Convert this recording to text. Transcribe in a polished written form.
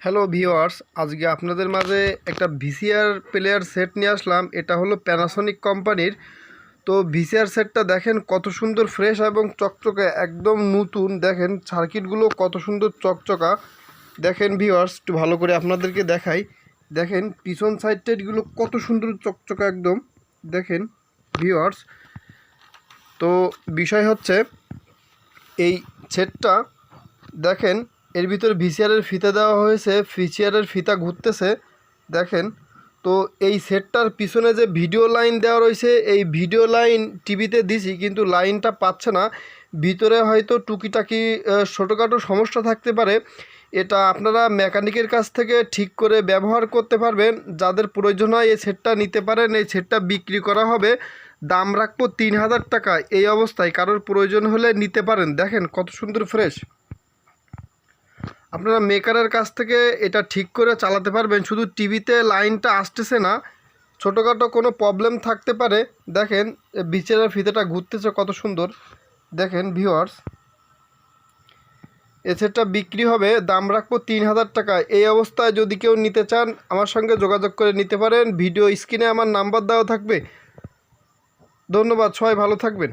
Hello viewers, আজকে আপনাদের মাঝে একটা ভিসিআর প্লেয়ার সেট নিয়ে আসলাম। এটা হলো প্যানাসোনিক কোম্পানির। তো ভিসিআর সেটটা দেখেন কত সুন্দর ফ্রেশ এবং চকচকে, একদম নতুন। দেখেন সার্কিটগুলো কত সুন্দর চকচকা। দেখেন ভিউয়ার্স, একটু ভালো করে আপনাদেরকে দেখাই। দেখেন পিছন সাইড টাইডগুলো কত সুন্দর চকচকা একদম। দেখেন ভিউয়ার্স, তো বিষয় হচ্ছে এই সেটটা দেখেন, এর ভিতরে ভিসিআরের ফিতা দেওয়া হয়েছে, ভিসিআরের ফিতা ঘুরতেছে। দেখেন, তো এই সেটটার পিছনে যে ভিডিও লাইন দেওয়া রয়েছে, এই ভিডিও লাইন টিভিতে দিছি কিন্তু লাইনটা পাচ্ছে না। ভিতরে হয়তো টুকিটাকি ছোটোখাটো সমস্যা থাকতে পারে। এটা আপনারা মেকানিকের কাছ থেকে ঠিক করে ব্যবহার করতে পারবেন। যাদের প্রয়োজন হয় এই সেটটা নিতে পারেন। এই সেটটা বিক্রি করা হবে, দাম রাখবো 3000 টাকা। এই অবস্থায় কারোর প্রয়োজন হলে নিতে পারেন। দেখেন কত সুন্দর ফ্রেশ। আপনারা মেকারের কাছ থেকে এটা ঠিক করে চালাতে পারবেন। শুধু টিভিতে লাইনটা আসতেছে না, ছোটোখাটো কোনো প্রবলেম থাকতে পারে। দেখেন বিচের ফিতেটা ঘুরতেছে কত সুন্দর। দেখেন ভিউয়ার্স, এ সেটটা বিক্রি হবে, দাম রাখবো 3000 টাকা। এই অবস্থায় যদি কেউ নিতে চান আমার সঙ্গে যোগাযোগ করে নিতে পারেন। ভিডিও স্ক্রিনে আমার নাম্বার দেওয়া থাকবে। ধন্যবাদ, সবাই ভালো থাকবেন।